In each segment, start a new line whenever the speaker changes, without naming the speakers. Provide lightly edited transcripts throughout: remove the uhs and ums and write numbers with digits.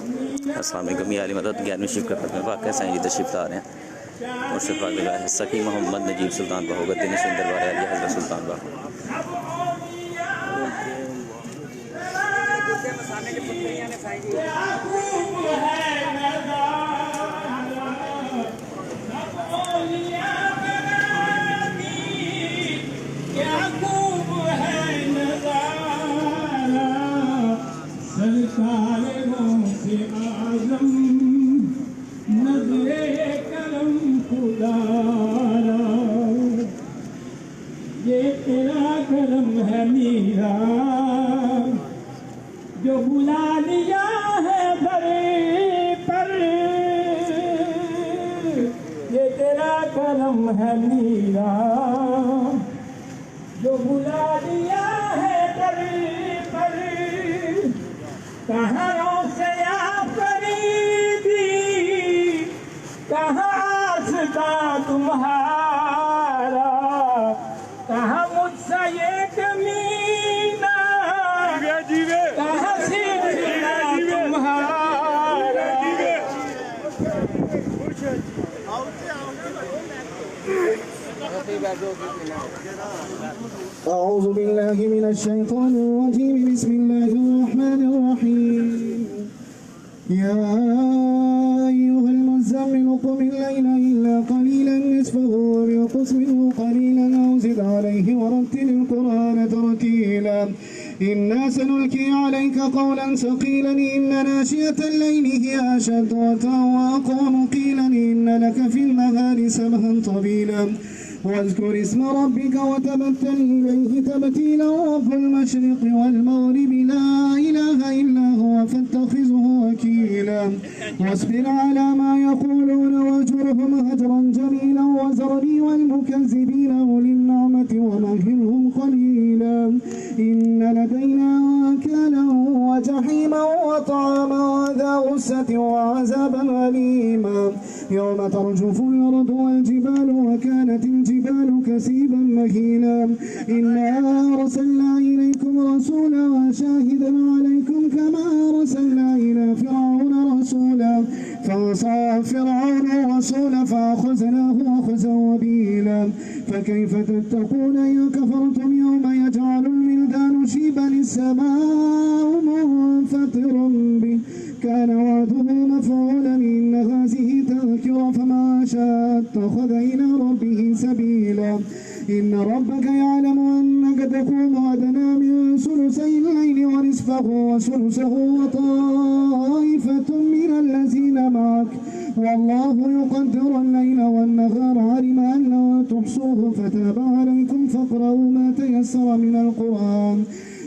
अस्सलाम वालेकुम। ये आली मदद 11वीं शिफ्ट का खत्म वाक़ साईं जी तशरीफ ला रहे हैं। मुर्शिद पाक है सकी मोहम्मद नजीब सुल्तान बाहोगा दिन दरबार अली हज़रत सुल्तान बाह।
ये तेरा करम है मीरा जो बुला लिया है दरे पर। ये तेरा करम है मीरा जो बुला लिया है दरे पर। कहाँ से कहाँ आस्था तुम्हारा, कहाँ मुझसे ये कमीना, कहाँ सीखना तुम्हारा।
أعوذ بالله من الشيطان الرجيم. بسم الله الرحمن الرحيم. يا أيها المزمل قم الليل إلا قليلا نصفه وانقص منه قليلا أو زد عليه ورتل القرآن ترتيلا. إنا سنلقي عليك قولا ثقيلا إن ناشئة الليل هي أشد وطئا وأقوم قيلا إن لك في النهار سبحا طويلا. واذكر اسم ربك وتبتل إليه تبتيلا. رب المشرق والمغرب لا إله إلا هو فاتخذه وكيلا. واصبر على ما يقولون واهجرهم هجرا جميلا. وذرني والمكذبين أولي النعمة ومهلهم قليلا. إن لدينا أنكالا وجحيما وطعاما وذا غصة وعذابا أليما. يوم ترجف الأرض والجبال وكانت الجبال كثيبا مهيلا. إنا أرسلنا إليكم رسولا شاهدا عليكم كما أرسلنا إلى فرعون رسولا فعصى فرعون الرسول فأخذناه أخذا وبيلا. فكيف تتقون إن كفرتم يوم يجعل الولدان شيبا السماء منفطر به كان وعده مفعولا. إن هذه تذكرة فما شاء اتخذ إلى ربه سبيلا. إن ربك يعلم أنك تقوم أدنى من ثلثي الليل ونصفه وثلثه وطائفة من الذين معك والله يقدر الليل والنهار. علم أن لن تحصوه فتاب عليكم فاقرؤوا ما تيسر من القرآن.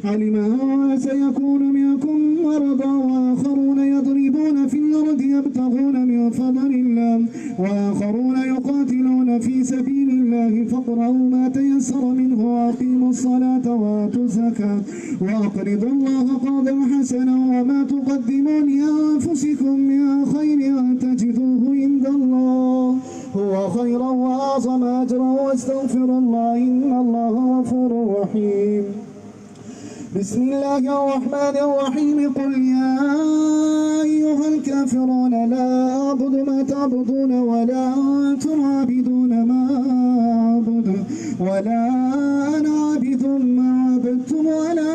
علم أن سيكون منكم مرضى وآخرون يضربون في الأرض يبتغون من فضل الله وآخرون يقاتلون في سبيل الله فاقرؤوا ما تيسر منه وأقيموا الصلاة وآتوا الزكاة وأقرضوا الله قرضا حسنا. وما تقدموا لأنفسكم من خير تجدوه عند الله هو خيرا وأعظم أجرا. واستغفر الله إن الله غفور رحيم. بسم الله الرحمن الرحيم. قل يا أيها الكافرون لا أعبد ما تعبدون ولا أنتم عابدون ما أعبد ولا أنا عابد ما عبدتم ولا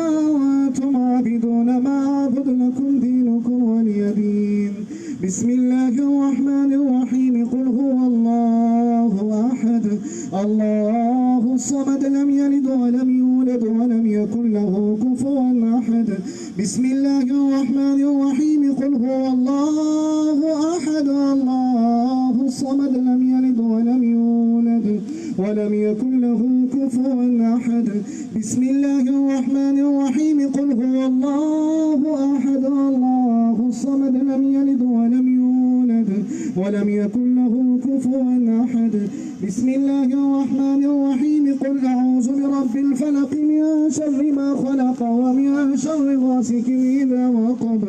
أنتم عابدون ما أعبد لكم دينكم ولي دين. بسم الله الرحمن الرحيم. قل هو الله أحد الله الصمد لم يلد ولم يولد ولم يكن له كفوا أحد. بسم الله الرحمن الرحيم. قل هو الله أحد الله الصمد لم يلد ولم يولد ولم يكن له كفوا أحد. بسم الله الرحمن الرحيم. قل هو الله أحد الله الصمد لم يلد ولم يولد ولم يكن له كفوا أحد. بسم الله الرحمن الرحيم. قل أعوذ برب الفلق الفلق من شر ما خلق ومن شر غاسق إذا وقب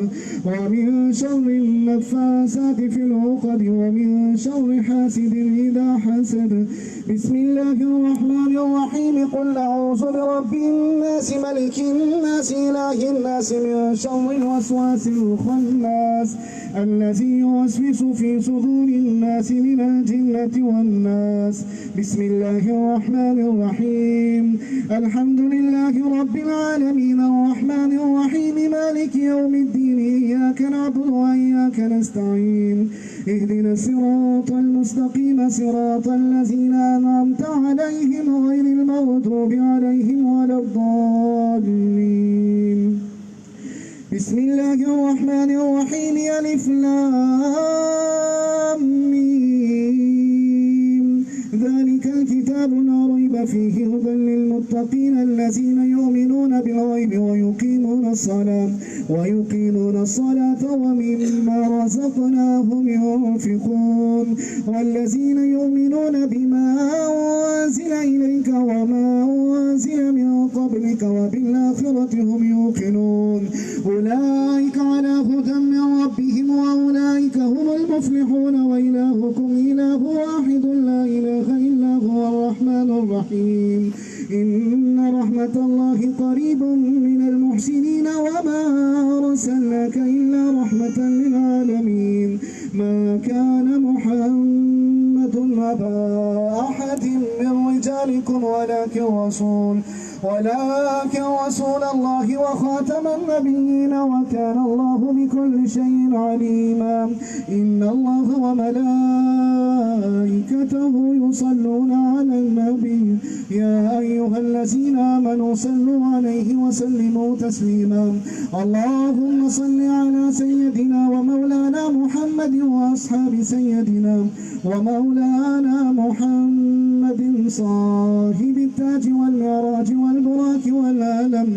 ومن شر النفاسات في العقد ومن شر حاسد إذا حسد. بسم الله الرحمن الرحيم. قل أعوذ برب الناس ملك الناس إله الناس من شر الوسواس الخناس الذي يوسوس في صدور الناس من الجنة والناس. بسم الله الرحمن الرحيم. الحمد لله رب العالمين الرحمن الرحيم مالك يوم الدين إياك نعبد وإياك نستعين اهدنا الصراط المستقيم صراط الذين أنعمت عليهم غير المغضوب عليهم ولا الضالين. بسم الله الرحمن الرحيم. ألف لام ميم. ذلك الكتاب لا ريب فيه هدى للمتقين الذين يؤمنون بالغيب ويقيمون الصلاة ومما رزقناهم ينفقون والذين يؤمنون بما أنزل إليك وما أنزل من قبلك وبالآخرة هم يوقنون أولئك على هدى من ربهم وأولئك هم المفلحون. وإلهكم إله واحد لا إله إلا هو الرحمن الرحيم. إن رحمة الله قريب من المحسنين وما أرسلناك إلا رحمة للعالمين. ما كان محمد أبا أحد من رجالكم ولكن رسول الله وخاتم النبيين وكان الله بكل شيء عليما. إن الله وملائكته يصلون على النبي يا أيها الذين آمنوا صلوا عليه وسلموا تسليما. اللهم صل على سيدنا ومولانا محمد وأصحاب سيدنا ومولانا محمد صاحب التاج والمعراج والبراك والعلم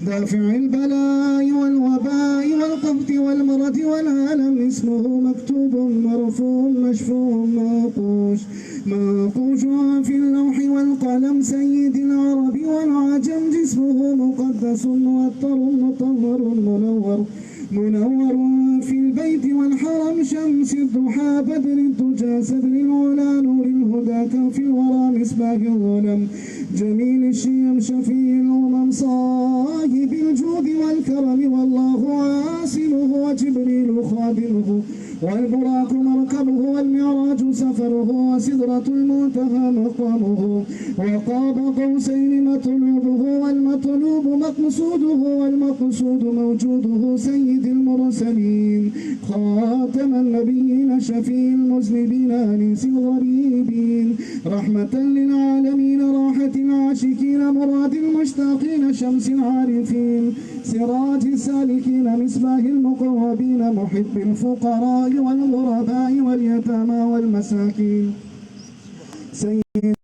دافع البلاء والوباء والقبض والمرض والعلم. اسمه مكتوب مرفوع مشفوع منقوش في اللوح والقلم سيد العرب والعجم. جسمه مقدس مؤطر مطهر منور في البيت والحرم. شمس الضحى بدر الدجى صدر العلا نور الهدى كف الورى مصباح الظلم جميل الشيم شفيع الأمم صاحب الجود والكرم. والله عاصمه وجبريل خادمه والبراق مركبه والمعراج سفره وسدرة المنتهى مقامه وقاب قوسين مطلوبه والمطلوب مقصوده والمقصود موجوده سيد المرسلين خاتم النبيين شفيع المذنبين أنيس الغريبين رحمة للعالمين راحة العاشقين مراد المشتاقين شمس العارفين سراج السالكين مصباح المقربين محب الفقراء والغرباء واليتامى والمساكين سيد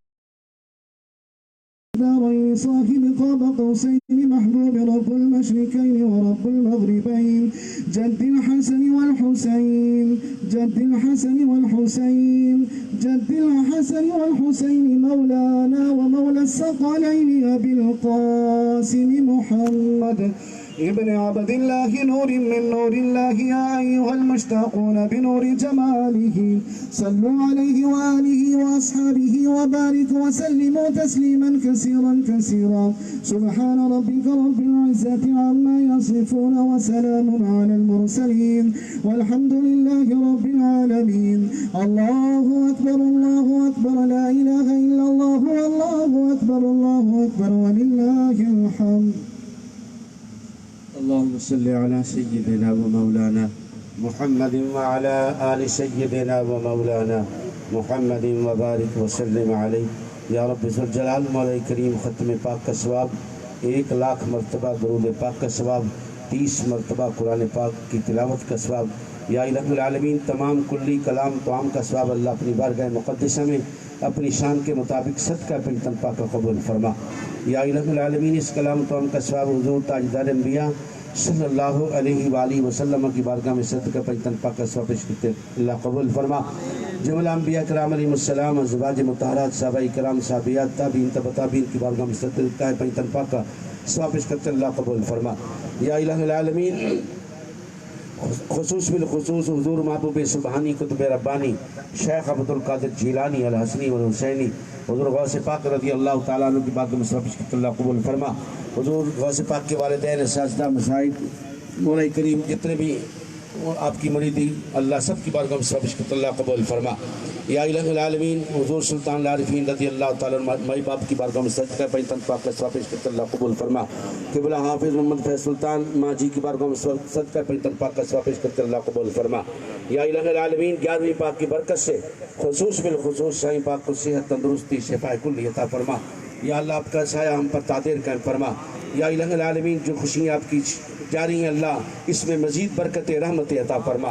دارين صاحب قاب قوسين محبوب رب المشركين ورب المغربين جد الحسن والحسين مولانا ومولى الثقلين أبي القاسم محمد ابن عبد الله نور من نور الله يا أيها المشتاقون بنور جماله صلوا عليه وآله وأصحابه وبارك وسلموا تسليما كثيرا سبحان ربك رب العزة عما يصفون وسلام على المرسلين والحمد لله رب العالمين. الله أكبر لا إله إلا الله والله أكبر ولله الحمد.
اللهم صل على سيدنا ومولانا محمد وعلى آل سيدنا ومولانا محمد وبارك وسلم عليه या रब ज़ुल-जलाल मौला करीम ख़त्म पाक का सवाब 1,00,000 मरतबा दरूद पाक का सवाब 30 मरतबा कुरान पाक की तिलावत का सवाब या इलाहुल आलमीन तमाम कुल्ली कलाम तमाम का सवाब अल्लाह अपनी बारगाह मुक़द्दसा में अपनी शान के मुताबिक सदका पेंतन पाक का कबूल फरमा। या इलाहुल आलमीन इस कलाम तमाम का सवाब हुज़ूर ताजदार अंबिया सल्लल्लाहु अलैहि वसल्लम की बारगाह में सदका पेंतन पाक का सवाब पेश करते अल्लाह कबूल फरमा। جملہ انبیاء کرام علیہ السلام، ازواج مطہرات، صحابہ کرام، صحابیات، تابعین، تبع تابعین کی بارگاہ میں صدقہ پنجتن پاک کا ثواب کرتے اللہ قبول فرما۔ یا الہ العالمین، خصوص بالخصوص حضور محبوب سبحانی قطب ربانی شیخ عبد القادر جیلانی الحسنی والحسینی، حضور غوث پاک رضی اللہ تعالیٰ عنہ کی بارگاہ میں ثواب کرتے اللہ قبول فرما۔ حضور غوث پاک کے والدین، اساتذہ، مشاہد، مولا کریم جتنے بھی آپ کی مریدی، اللہ سب کی بارگاہ میں ثواب کرتے اللہ قبول فرما۔ یا الہ العالمین، حضور سلطان العارفین رضی اللہ تعالیٰ عنہ مائی باپ کی بارگاہ میں صدقہ پنجتن پاک کا ثواب کرتے اللہ قبول فرما۔ قبلہ حافظ محمد فیض سلطان ماں جی کی بارگاہ میں صدقہ پنجتن پاک کا ثواب کرتے اللہ قبول فرما۔ یا الہ العالمین، 11ویں پاک کی برکت سے خصوص بالخصوص شاہی پاک کو صحت، تندرستی، شفا کلی عطا فرما۔ یا اللہ آپ کا سایہ ہم پر تعدیر قائم فرما۔ یا الہ العالمین، جو خوشیاں آپ کی جاری ہیں اللہ اس میں مزید برکت رحمت عطا فرما۔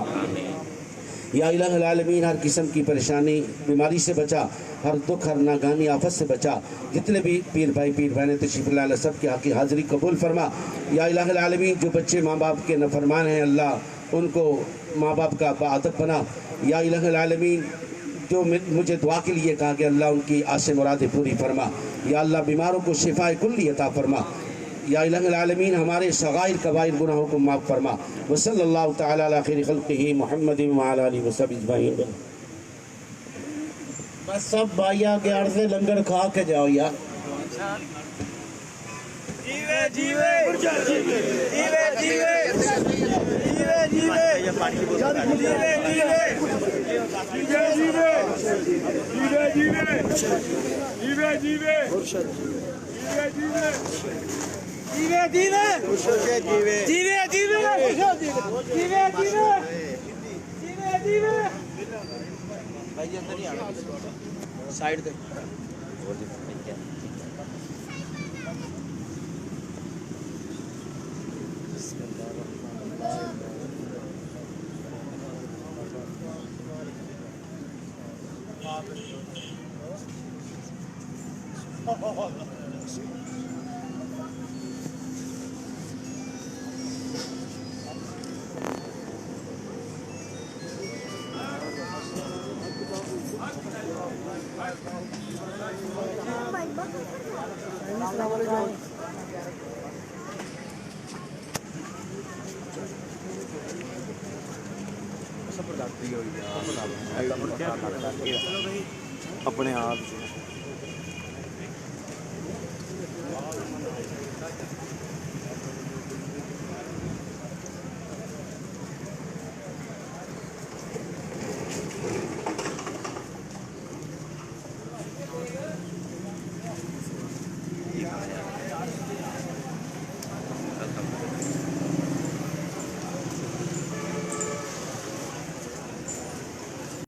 یا الہ العالمین، ہر قسم کی پریشانی بیماری سے بچا، ہر دکھ، ہر ناگہانی آفت سے بچا۔ جتنے بھی پیر بھائی پیر بہنیں تشریف لائے سب کی حق کی حاضری قبول فرما۔ یا الہ العالمین، جو بچے ماں باپ کے نافرمان ہیں اللہ ان کو ماں باپ کا باعدب بنا۔ یا الہ العالمین، جو مجھے دعا کے لیے کہا کہ اللہ ان کی آس مرادیں پوری فرما۔ یا اللہ بیماروں کو شفا کلی عطا فرما۔ یا الہ العالمین، ہمارے صغائر کبائر گناہوں کو معاف فرما۔ وصلی اللہ تعالی علی خیر خلقہ محمد وعلی آلہ وصحبہ اجمعین۔
بس سب بھائی آگے عرض لنگر کھا کے جاؤ یار۔
جیوے جیوے جیوے جیوے جیوے جیوے
سائیڈ دے
اپنے آپ